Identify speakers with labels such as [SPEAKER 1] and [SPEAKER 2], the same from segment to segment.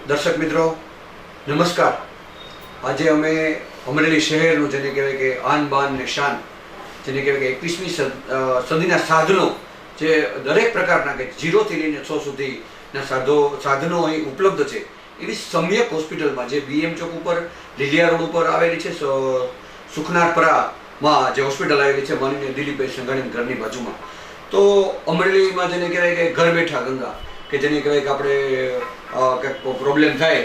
[SPEAKER 1] દર્શક મિત્રો નમસ્કાર. આજે અમે અમરેલી શહેરનું જેને કહેવાય કે આન બાન ને શાન, જેને કહેવાય કે 21મી સદીના સાધનો, જે દરેક પ્રકારના કે 0થી લઈને 100 સુધીના સાધનો અહીં ઉપલબ્ધ છે એવી સમ્યક હોસ્પિટલમાં, જે BM ચોક ઉપર લીલિયા રોડ ઉપર આવેલી છે, સુખનારપરામાં જે હોસ્પિટલ આવેલી છે માનનીય દિલીપભાઈ સંઘાણીના ઘરની બાજુમાં. તો અમરેલીમાં જેને કહેવાય કે ઘર બેઠા ગંગા, કે જેને કહેવાય કે આપણે કંઈક પ્રોબ્લેમ થાય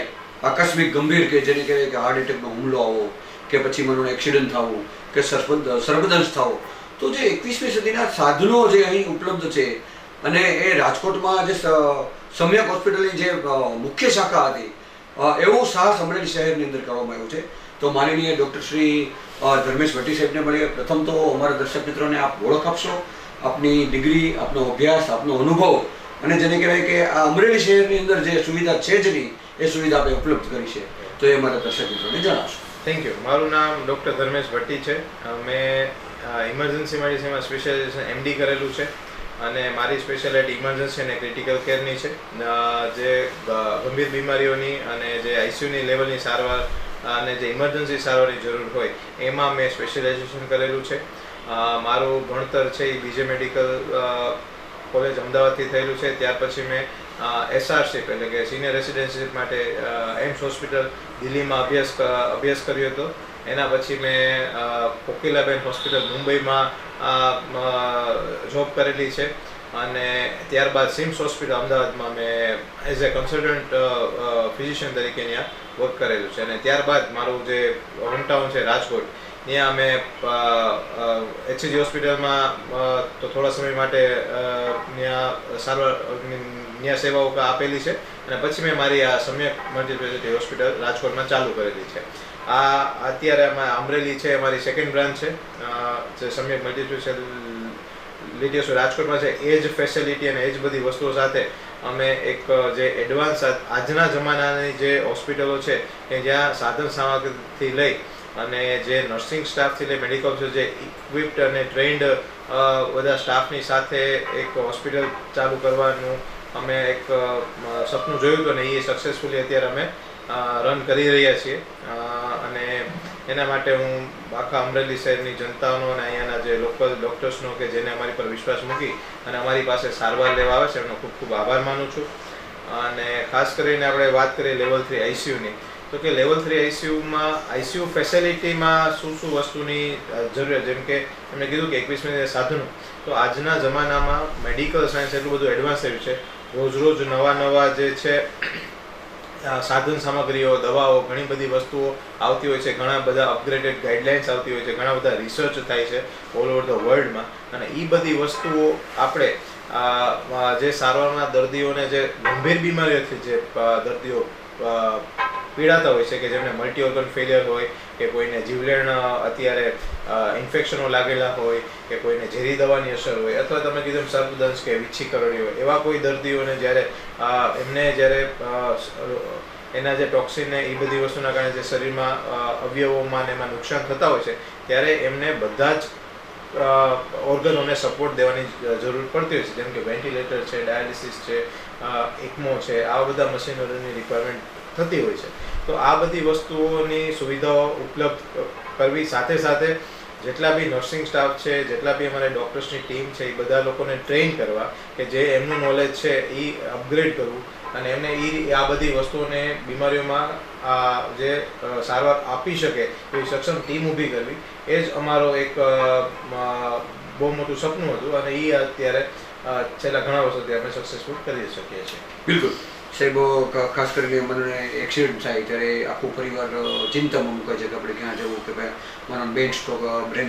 [SPEAKER 1] આકસ્મિક ગંભીર, કે જેને કહેવાય કે હાર્ટ એટેકનો હુમલો આવો, કે પછી મનોનો એક્સિડન્ટ થવું, કે સર્પદંશ થવો, તો જે 21મી સદીના સાધનો જે અહીં ઉપલબ્ધ છે, અને એ રાજકોટમાં જે સમ્યક હોસ્પિટલની જે મુખ્ય શાખા હતી એવું સાહસ અમરેલી શહેરની અંદર કરવામાં આવ્યું છે. તો માનનીય ડૉક્ટર શ્રી ધર્મેશ ભટ્ટી સાહેબને મળીએ. પ્રથમ તો અમારા દર્શક મિત્રોને આપ ઓળખ આપશો, આપની ડિગ્રી, આપનો અભ્યાસ, આપનો અનુભવ, અને જેને કહેવાય કે આ અમરેલી શહેરની અંદર જે સુવિધા છે જ નહીં એ સુવિધા આપણે ઉપલબ્ધ કરી છે, તો એ અમારા દર્શક મિત્રોને જણાવશો.
[SPEAKER 2] Thank you. મારું નામ ડૉક્ટર ધર્મેશ ભટ્ટી છે. મેં ઇમરજન્સી મેડિસિનમાં સ્પેશિયાલિઝેશન MD કરેલું છે, અને મારી સ્પેશિયાલિટી ઇમરજન્સી અને ક્રિટિકલ કેરની છે. જે ગંભીર બીમારીઓની અને જે ICUની લેવલની સારવાર અને જે ઇમરજન્સી સારવારની જરૂર હોય એમાં મેં સ્પેશિયલાઇઝેશન કરેલું છે. મારું ભણતર છે એ BJ મેડિકલ કોલેજ અમદાવાદથી થયેલું છે. ત્યાર પછી મેં SRCP એટલે કે સિનિયર રેસિડેન્સીપ માટે એમ્સ હોસ્પિટલ દિલ્હીમાં અભ્યાસ કર્યો હતો. એના પછી મેં કોકિલાબેન હોસ્પિટલ મુંબઈમાં જોબ કરેલી છે, અને ત્યારબાદ સિમ્સ હોસ્પિટલ અમદાવાદમાં મેં એઝ એ કન્સલ્ટન્ટ ફિઝિશિયન તરીકે ત્યાં વર્ક કરેલું છે. અને ત્યારબાદ મારું જે હોમટાઉન છે રાજકોટ, ત્યાં મેં HCG હોસ્પિટલમાં તો થોડા સમય માટે ત્યાં સેવાઓ આપેલી છે, અને પછી મેં મારી આ સમ્યક મલ્ટીસ્પેશિયાલિટી હોસ્પિટલ રાજકોટમાં ચાલુ કરેલી છે. અત્યારે અમરેલી છે અમારી સેકન્ડ બ્રાન્ચ છે, જે સમ્યક મલ્ટીસ્પેશિયાલિટી રાજકોટમાં છે. એ જ ફેસિલિટી અને એ જ બધી વસ્તુઓ સાથે અમે એક જે એડવાન્સ આજના જમાનાની જે હોસ્પિટલો છે કે જ્યાં સાધન સામગ્રીથી લઈ અને જે નર્સિંગ સ્ટાફથી લઈ મેડિકલ ઓફિસર, જે ઇક્વિપ્ડ અને ટ્રેન્ડ બધા સ્ટાફની સાથે એક હોસ્પિટલ ચાલુ કરવાનું અમે એક સપનું જોયું હતું, અને એ સક્સેસફુલી અત્યારે અમે રન કરી રહ્યા છીએ. અને એના માટે હું આખા અમરેલી શહેરની જનતાનો અને અહીંયાના જે લોકલ ડૉક્ટર્સનો કે જેને અમારી પર વિશ્વાસ મૂકી અને અમારી પાસે સારવાર લેવા આવે છે એમનો ખૂબ ખૂબ આભાર માનું છું. અને ખાસ કરીને આપણે વાત કરીએ લેવલ 3 ICUની, તો કે લેવલ 3 ICUમાં ICU ફેસિલિટીમાં શું શું વસ્તુની જરૂરિયાત, જેમ કે એમણે કીધું કે 21મી સાધનો, તો આજના જમાનામાં મેડિકલ સાયન્સ એટલું બધું એડવાન્સ થયું છે. રોજ નવા જે છે સાધન સામગ્રીઓ, દવાઓ, ઘણી બધી વસ્તુઓ આવતી હોય છે, ઘણા બધા અપગ્રેડેડ ગાઈડલાઇન્સ આવતી હોય છે, ઘણા બધા રિસર્ચ થાય છે ઓલ ઓવર ધ વર્લ્ડમાં. અને એ બધી વસ્તુઓ આપણે જે સારવારના દર્દીઓને, જે ગંભીર બીમારીઓથી જે દર્દીઓ પીડાતા હોય છે, કે જેમને મલ્ટી ઓર્ગન ફેલિયર હોય, કે કોઈને જીવલેણ અત્યારે ઇન્ફેક્શનો લાગેલા હોય, કે કોઈને ઝેરી દવાની અસર હોય, અથવા તમે કીધું સર્પદંશ કે વીછી કરડી હોય, એવા કોઈ દર્દીઓને જ્યારે એના જે ટોક્સિન એ બધી વસ્તુના કારણે જે શરીરમાં અવયવોમાં ને એમાં નુકસાન થતા હોય છે, ત્યારે એમને બધા જ ઓર્ગનોને સપોર્ટ દેવાની જરૂર પડતી હોય છે, જેમ કે વેન્ટિલેટર છે, ડાયાલિસિસ છે, ECMO છે, આવા બધા મશીનરીની રિક્વાયરમેન્ટ થતી હોય છે. તો આ બધી વસ્તુઓની સુવિધાઓ ઉપલબ્ધ કરવી, સાથે સાથે જેટલા બી નર્સિંગ સ્ટાફ છે, જેટલા બી અમારે ડૉક્ટર્સની ટીમ છે, એ બધા લોકોને ટ્રેન કરવા, કે જે એમનું નોલેજ છે એ અપગ્રેડ કરવું, અને એમને આ બધી વસ્તુઓને બીમારીઓમાં જે સારવાર આપી શકે એવી સક્ષમ ટીમ ઊભી કરવી, એ જ અમારો એક બહુ મોટું સપનું હતું, અને એ અત્યારે છેલ્લા ઘણા વર્ષોથી આપણે સક્સેસફુલ કરી શકીએ છીએ.
[SPEAKER 1] બિલકુલ સાહેબ, ખાસ કરીને મને એક્સિડન્ટ થાય ત્યારે આખું પરિવાર ચિંતામાં મૂકાય છે કે આપણે ક્યાં જવું, કે ભાઈ મને બ્રેન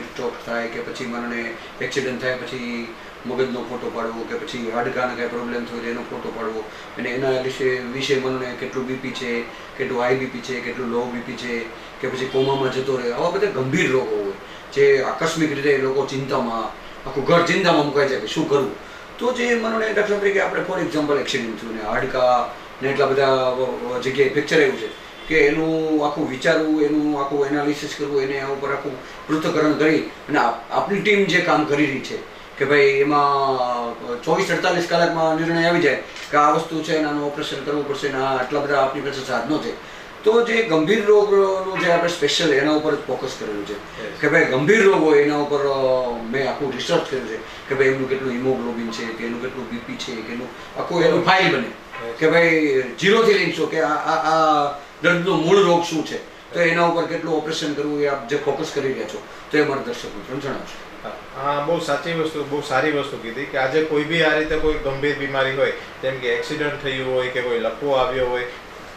[SPEAKER 1] સ્ટ્રોક થાય, કે પછી મને એક્સિડન્ટ થાય પછી મગજનો ફોટો પાડવો, કે પછી હાડકાને કાંઈ પ્રોબ્લેમ થયો એનો ફોટો પાડવો, અને એના વિશે મને કેટલું BP છે, કેટલું હાઈ BP છે, કેટલું લો BP છે, કે પછી કોમામાં જતો રહે, આવા બધા ગંભીર રોગો હોય જે આકસ્મિક રીતે લોકો ચિંતામાં, આખું ઘર ચિંતામાં મુકાય છે કે શું કરવું. તો જે મને દાખલા તરીકે આપણે ફોર એક્ઝામ્પલ એક્સિડન્ટ થયું ને હાડકા ને એટલા બધા જગ્યાએ ફ્રેક્ચર આવ્યું છે, કે એનું આખું વિચારવું, એનું આખું એનાલિસિસ કરવું, એને ઉપર આખું પૃથ્થકરણ કરી અને આપણી ટીમ જે કામ કરી રહી છે, કે કે ભાઈ એમાં 24-48 કલાકમાં નિર્ણય આવી જાય કે આ વસ્તુ છે આનું ઓપરેશન કરવું પડશે ને આટલા બધા આપણી પાસે સાધનો છે. તો જે ગંભીર રોગનું જે આપણે સ્પેશિયલ એના ઉપર જ ફોકસ કરેલું છે કે ભાઈ ગંભીર રોગ હોય એના ઉપર મેં આખું રિસર્ચ કર્યું છે કે ભાઈ એમનું કેટલું હિમોગ્લોબિન છે કે એનું કેટલું બીપી છે કે એનું આખું એનું ફાઇલ બને કે ભાઈ 0 થી લઈને કે આ દર્દનો મૂળ રોગ શું છે, તો એના ઉપર કેટલું ઓપરેશન કરવું એ આપ જે ફોકસ કરી રહ્યા છો તો એ મારા દર્શક મિત્રો જણાવશો.
[SPEAKER 2] હા, બહુ સાચી વસ્તુ, બહુ સારી વસ્તુ કીધી કે આજે કોઈ બી આ રીતે કોઈ ગંભીર બીમારી હોય, જેમ કે એક્સિડન્ટ થયું હોય કે કોઈ લકવો આવ્યો હોય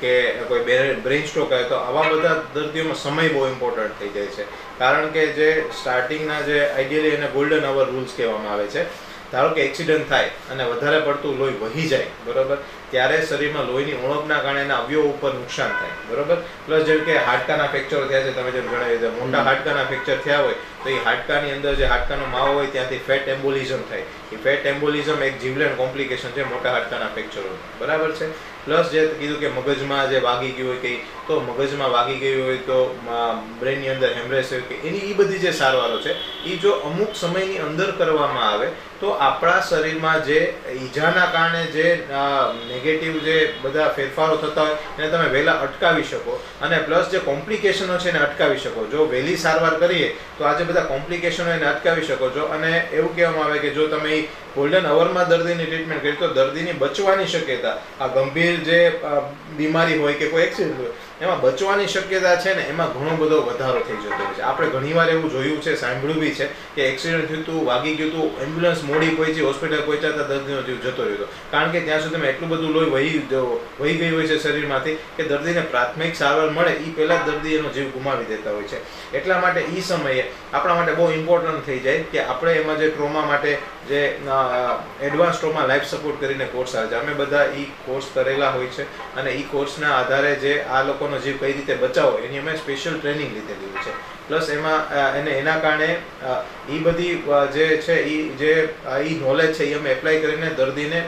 [SPEAKER 2] કે કોઈ બ્રેઇન સ્ટ્રોક આવ્યો, તો આવા બધા દર્દીઓમાં સમય બહુ ઇમ્પોર્ટન્ટ થઈ જાય છે. કારણ કે જે સ્ટાર્ટિંગના જે આઈડિયલી એને ગોલ્ડન અવર રૂલ્સ કહેવામાં આવે છે. ધારો કે એક્સિડન્ટ થાય અને વધારે પડતું લોહી વહી જાય, બરોબર, ત્યારે શરીરમાં લોહીની ઉણપના કારણે એના અવયવ ઉપર નુકસાન થાય, બરોબર. પ્લસ જેમ કે હાડકાના ફ્રેક્ચર થયા છે, તમે જેમ જણાવ્યું છે, મોટા હાડકાના ફ્રેક્ચર થયા હોય તો એ હાડકાની અંદર જે હાડકાનો માવો હોય ત્યાંથી ફેટ એમ્બોલિઝમ થાય. એ ફેટ એમ્બોલિઝમ એક જીવલેણ કોમ્પ્લિકેશન છે મોટા હાડકાના ફ્રેક્ચરો, બરાબર છે. પ્લસ જે કીધું કે મગજમાં જે વાગી ગયું હોય કે તો મગજમાં વાગી ગયું હોય તો બ્રેનની અંદર હેમરેજ હોય કે એની એ બધી જે સારવારો છે એ જો અમુક સમયની અંદર કરવામાં આવે તો આપણા શરીરમાં જે ઈજાના કારણે જે નેગેટિવ જે બધા ફેરફારો થતા હોય એને તમે વહેલા અટકાવી શકો અને પ્લસ જે કોમ્પ્લિકેશનો છે એને અટકાવી શકો. જો વહેલી સારવાર કરીએ તો આજે બધા કોમ્પ્લિકેશનો એને અટકાવી શકો છો. અને એવું કહેવામાં આવે કે જો તમે ગોલ્ડન અવરમાં દર્દીની ટ્રીટમેન્ટ કરી તો દર્દીની બચવાની શક્યતા, આ ગંભીર જે બીમારી હોય કે કોઈ એક્સિડન્ટ હોય એમાં બચવાની શક્યતા છે ને એમાં ઘણો બધો વધારો થઈ જતો હોય છે. આપણે ઘણીવાર એવું જોયું છે, સાંભળ્યું બી છે કે એક્સિડન્ટ થયું હતું, વાગી ગયું હતું, એમ્બ્યુલન્સ મોડી પહોંચી, હોસ્પિટલ પહોંચાતા દર્દીનો જીવ જતો રહ્યો હતો. કારણ કે ત્યાં સુધીમાં એટલું બધું લોહી વહી ગયું હોય છે શરીરમાંથી કે દર્દીને પ્રાથમિક સારવાર મળે એ પહેલાં દર્દી એનો જીવ ગુમાવી દેતા હોય છે. એટલા માટે એ સમયે આપણા માટે બહુ ઇમ્પોર્ટન્ટ થઈ જાય કે આપણે એમાં જે ટ્રોમા માટે જે એડવાન્સ ટ્રોમા લાઈફ સપોર્ટ કરીને કોર્સ આવે છે, અમે બધા એ કોર્સ કરેલા હોય છે અને એ કોર્સના આધારે જે આ લોકોનો જીવ કઈ રીતે બચાવો એની અમે સ્પેશિયલ ટ્રેનિંગ લીધેલી હોય છે. પ્લસ એમાં એના કારણે એ બધી જે છે એ નોલેજ છે એ અમે એપ્લાય કરીને દર્દીને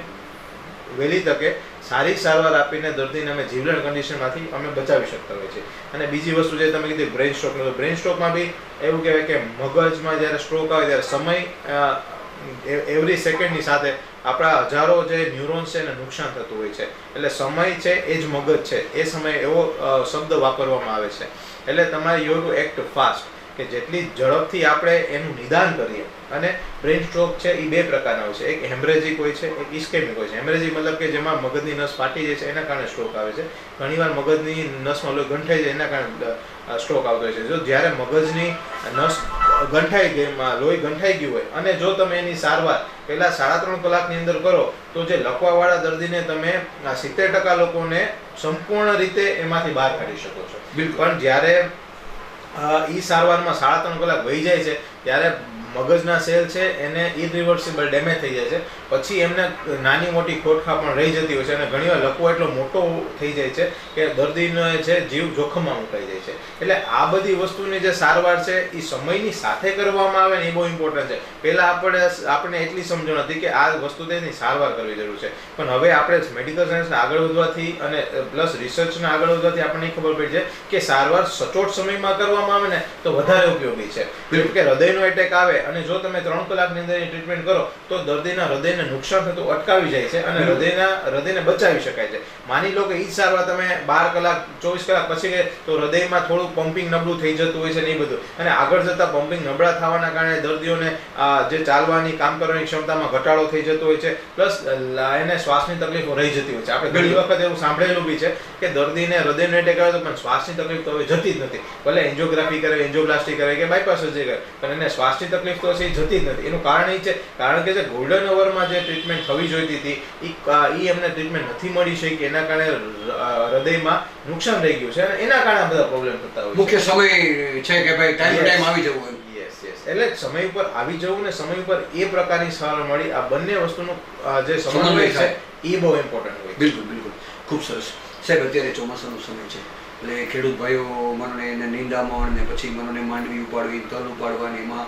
[SPEAKER 2] વહેલી તકે સારી સારવાર આપીને દર્દીને અમે જીવલેણ કન્ડિશનમાંથી અમે બચાવી શકતા હોય છે. અને બીજી વસ્તુ જે તમે કીધી બ્રેઇન સ્ટ્રોકનું, તો બ્રેઇન સ્ટ્રોકમાં બી એવું કહેવાય કે મગજમાં જ્યારે સ્ટ્રોક આવે ત્યારે સમય એવરી સેકન્ડની સાથે આપણા હજારો જે ન્યુરોન્સ છે એને નુકસાન થતું હોય છે. એટલે સમય છે એ જ મગજ છે, એ સમયે એવો શબ્દ વાપરવામાં આવે છે. એટલે તમારે યુ ટુ એક્ટ ફાસ્ટ, કે જેટલી ઝડપથી આપણે એનું નિદાન કરીએ. અને બ્રેઇન સ્ટ્રોક છે એ બે પ્રકારના હોય છે, એક હેમરેજિક હોય છે, એક ઇસ્કેમિક હોય છે. હેમરેજિક મતલબ કે જેમાં મગજની નસ ફાટી જાય છે એના કારણે સ્ટ્રોક આવે છે. ઘણીવાર મગજની નસમાં લોહી ગંઠાઈ જાય એના કારણે સ્ટ્રોક આવતો હોય છે. જો જ્યારે મગજની નસ ગંઠાઈ ગઈ, લોહી ગંઠાઈ ગયું હોય અને જો તમે એની સારવાર પહેલા 3.5 કલાકની અંદર કરો તો જે લકવાવાળા દર્દીને તમે 70% લોકોને સંપૂર્ણ રીતે એમાંથી બહાર કાઢી શકો છો. પણ જ્યારે ઈ સારવારમાં 3.5 કલાક વહી જાય છે ત્યારે મગજના સેલ છે એને ઇરિવર્સિબલ ડેમેજ થઈ જાય છે. પછી એમને નાની મોટી ખોટખા પણ રહી જતી હોય છે અને ઘણીવાર લકવો એટલો મોટો થઈ જાય છે કે દર્દીનો છે જીવ જોખમમાં મુકાઈ જાય છે. એટલે આ બધી વસ્તુની જે સારવાર છે એ સમયની સાથે કરવામાં આવે ને એ બહુ ઇમ્પોર્ટન્ટ છે. પહેલાં આપણે એટલી સમજણ હતી કે આ વસ્તુ તેની સારવાર કરવી જરૂર છે, પણ હવે આપણે મેડિકલ સાયન્સના આગળ વધવાથી અને પ્લસ રિસર્ચના આગળ વધવાથી આપણને ખબર પડી છે કે સારવાર સચોટ સમયમાં કરવામાં આવે ને તો વધારે ઉપયોગી છે. જેમ કે હૃદયનો એટેક આવે અને જો તમે 3 કલાકની અંદર ટ્રીટમેન્ટ કરો તો દર્દીના હૃદયને નુકસાન થતું અટકાવી જાય છે અને હૃદયને બચાવી શકાય છે. માની લો કે એ જ સારવાર તમે 12 કલાક 24 કલાક પછી ગઈ તો હૃદયમાં થોડું પમ્પિંગ નબળું થઈ જતું હોય છે ને એ બધું, અને આગળ જતાં પમ્પિંગ નબળા થવાના કારણે દર્દીઓને જે ચાલવાની કામ કરવાની ક્ષમતામાં ઘટાડો થઈ જતો હોય છે. પ્લસ એને શ્વાસની તકલીફો રહી જતી હોય છે. આપણે ઘણી વખત એવું સાંભળેલું બી છે કે દર્દીને હૃદયનો એટેક આવે તો પણ શ્વાસની તકલીફ તો હવે જતી જ નથી. ભલે એન્જિયોગ્રાફી કરે, એન્જિયોપ્લાસ્ટી કરે કે બાયપાસ સર્જરી કરે, પણ એને શ્વાસની તકલીફ તો છે જતી જ નથી. એનું કારણ એ છે કારણ કે જે ગોલ્ડન અવરમાં જે ટ્રીટમેન્ટ થવી જોઈતી હતી એ એમને ટ્રીટમેન્ટ નથી મળી શકી. એના કારણે હૃદયમાં નુકસાન રહી ગયું છે અને એના કારણે બધા પ્રોબ્લેમ થતા હોય છે.
[SPEAKER 1] મુખ્ય સમય છે કે ભાઈ ટાઈમ આવી જવું હોય.
[SPEAKER 2] એટલે સમય ઉપર આવી જવું ને સમય ઉપર એ પ્રકારની સારવાર મળી, આ બંને વસ્તુનું જે સમન્વય છે એ બહુ ઇમ્પોર્ટન્ટ હોય.
[SPEAKER 1] બિલકુલ બિલકુલ, ખૂબ સરસ. સાહેબ, અત્યારે ચોમાસાનો સમય છે એટલે ખેડૂત ભાઈઓ મને એને નિંદામણ ને પછી મને માંડવી ઉપાડવી, તલ ઉપાડવાની, એમાં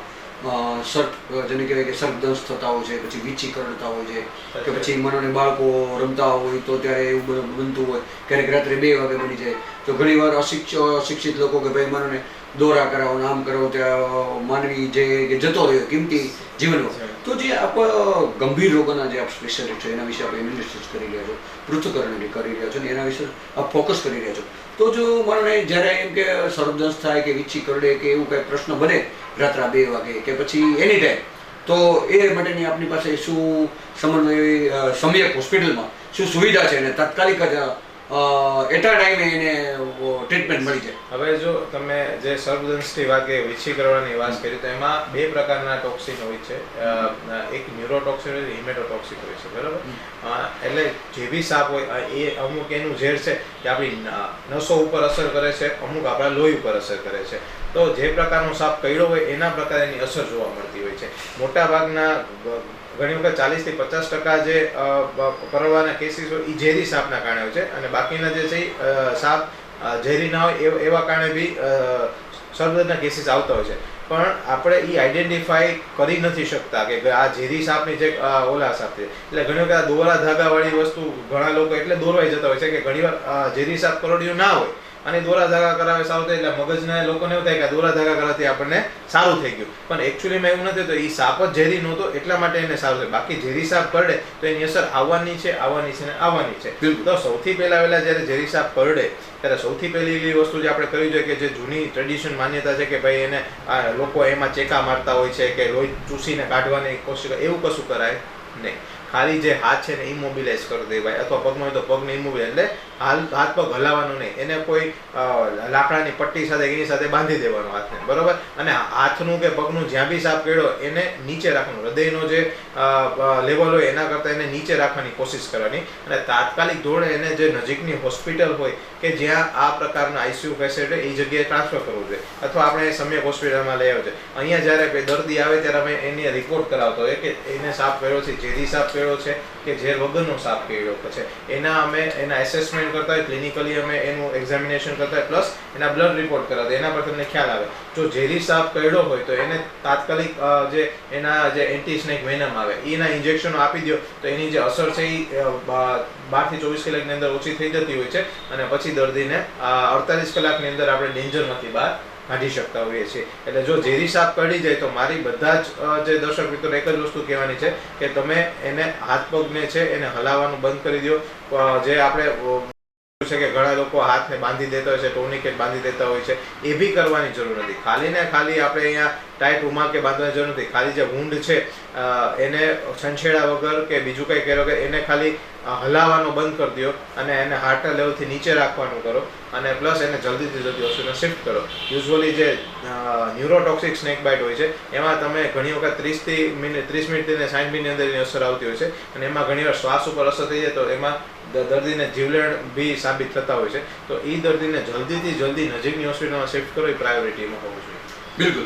[SPEAKER 1] સર્પ જેને કહેવાય કે સર્પદંશ થતા હોય છે, પછી વીંછી કરડતા હોય છે કે પછી મને બાળકો રમતા હોય તો ત્યારે એવું બનતું હોય. ક્યારેક રાત્રે 2 વાગે બની જાય તો ઘણીવાર અશિક્ષિત લોકો કે ભાઈ મને દોરા કરાવો ને આમ કરો ત્યાં માનવી જે કે જતો રહ્યો કિંમતી જીવનનો. તો જે આપ ગંભીર રોગોના જે આપ સ્પેશિયાલિસ્ટ છો એના વિશે આપ એનાલિસિસ કરી રહ્યા છો, પૃથ્થકરણ કરી રહ્યા છો ને એના વિશે આપ ફોકસ કરી રહ્યા છો. તો જો મને જ્યારે એમ કે સર્પદંશ થાય કે વીછી કરડે કે એવું કંઈ પ્રશ્ન બને રાત્રા 2 વાગે કે પછી એની ટાઈમ, તો એ માટેની આપની પાસે શું સમન્વય સમ્યક હોસ્પિટલમાં શું સુવિધા છે અને તાત્કાલિક જ એટલા ટાઈમે એને ટ્રીટમેન્ટ મળી જાય?
[SPEAKER 2] હવે જો તમે જે સર્પદંશની વાત કે વીછી કરવાની વાત કરી, તો એમાં 2 પ્રકારના ટોક્સિન હોય છે. એક ન્યુરોટોક્સિન હોય, હિમેટોટોક્સિક હોય છે, બરાબર? એટલે જે બી સાપ હોય એ અમુક એનું ઝેર છે કે આપણી નસો ઉપર અસર કરે છે, અમુક આપણા લોહી ઉપર અસર કરે છે. તો જે પ્રકારનો સાપ કરડ્યો હોય એના પ્રકારે એની અસર જોવા મળતી હોય છે. મોટા ભાગના ઘણી વખત 40 થી 50% જે કરડવાના કેસીસ હોય એ ઝેરી સાપના કારણે હોય છે, અને બાકીના જે છે સાપ ઝેરી ના હોય એવા કારણે બી સર્પદંશના કેસીસ આવતા હોય છે. પણ આપણે એ આઈડેન્ટિફાઈ કરી નથી શકતા કે આ ઝેરી સાપની જે ઓલા સાપ છે. એટલે ઘણી વખત દોરા ધાગાવાળી વસ્તુ ઘણા લોકો એટલે દોરવાઈ જતા હોય છે કે ઘણીવાર ઝેરી સાપ કરડ્યો ના હોય અને દોરા ધાગા કરાવે સારું થાય, એટલે મગજના લોકોને એવું થાય કે દોરા ધાગા કરવાથી આપણને સારું થઈ ગયું. પણ એકચ્યુઅલીમાં એવું નથી. તો એ સાપ જ ઝેરી નહોતો એટલા માટે એને સારું થાય. બાકી ઝેરી સાપ કરડે તો એની અસર આવવાની છે ને આવવાની છે. તો સૌથી પહેલા જ્યારે ઝેરી સાપ કરડે ત્યારે સૌથી પહેલી વસ્તુ જે આપણે કરવી જોઈએ કે જે જૂની ટ્રેડિશન માન્યતા છે કે ભાઈ એને લોકો એમાં ચેકા મારતા હોય છે કે લોહી ચૂસીને કાઢવાની કોશિશ, એવું કશું કરાય નહીં. ખાલી જે હાથ છે ને ઇમોબિલાઇઝ કરી દેવાય, અથવા પગમાં હોય તો પગને ઇમોબિલાઇઝ, એટલે હાથ પગ હલાવવાનો નહીં. એને કોઈ લાકડાની પટ્ટી સાથે એની સાથે બાંધી દેવાનો હાથને, બરોબર? અને હાથનું કે પગનું જ્યાં બી સાપ કર્યો એને નીચે રાખવાનું. હૃદયનો જે લેવલ હોય એના કરતાં એને નીચે રાખવાની કોશિશ કરવાની, અને તાત્કાલિક ધોરણે એને જે નજીકની હોસ્પિટલ હોય કે જ્યાં આ પ્રકારના આઈસીયુ ફેસિલિટી એ જગ્યાએ ટ્રાન્સફર કરવું જોઈએ, અથવા આપણે સમ્યક હોસ્પિટલમાં લઈ આવ્યો છે. અહીંયા જ્યારે દર્દી આવે ત્યારે અમે એને રિપોર્ટ કરાવતો હોય કે એને સાપ કર્યો છે, ઝેરી સાપ કર્યો છે કે ઝેર વગરનો સાપ કર્યો છે. અમે એના એસેસમેન્ટ કરતા હોય, ક્લિનિકલી અમે એનું એક્ઝામિનેશન કરતા હોય, પ્લસ એના બ્લડ રિપોર્ટ કરાવતા. એના પર તમને ખ્યાલ આવે. જો ઝેરી સાપ કરડ્યો હોય તો એને તાત્કાલિક જે એન્ટી સ્નેક વેનમ આવે એના ઇન્જેક્શનો આપી દો, તો એની જે અસર છે એ 12 થી 24 કલાકની અંદર ઓછી થઈ જતી હોય છે, અને પછી દર્દીને 48 કલાકની અંદર આપણે ડેન્જરમાંથી બહાર કાઢી શકતા હોઈએ છીએ. એટલે જો ઝેરી સાપ કરડી જાય તો મારી બધા જ જે દર્શક મિત્રો એક જ વસ્તુ કહેવાની છે કે તમે એને હાથ પગને છે એને હલાવવાનું બંધ કરી દો. જે આપણે છે કે ઘણા લોકો હાથને બાંધી દેતા હોય છે, ટોર્નિકેટ બાંધી દેતા હોય છે, એ બી કરવાની જરૂર નથી. ખાલી ને ખાલી આપણે અહીંયા ટાઈટ રૂમાલ કે બાંધવાની જરૂર નથી. ખાલી જે વૂંડ છે એને છંછેડા વગર કે બીજું કંઈ કર્યો કે એને ખાલી હલાવવાનો બંધ કરી દો, અને એને હાર્ટ લેવલથી નીચે રાખવાનું કરો, અને પ્લસ એને જલ્દીથી જલ્દી હોસ્પિટલ શિફ્ટ કરો. યુઝ્યુઅલી જે ન્યુરોટોક્સિક સ્નેક બાઇટ હોય છે એમાં તમે ઘણી વખત 30 મિનિટથી 60 મિનિટની અંદર એની અસર આવતી હોય છે, અને એમાં ઘણીવાર શ્વાસ ઉપર અસર થઈ જાય તો એમાં દર્દીને જીવલેણ બી સાબિત થતા હોય છે. તો એ દર્દીને જલ્દીથી જલ્દી નજીકની હોસ્પિટલમાં શિફ્ટ કરો એ પ્રાયોરિટીમાં હોવું જોઈએ.
[SPEAKER 1] બિલકુલ.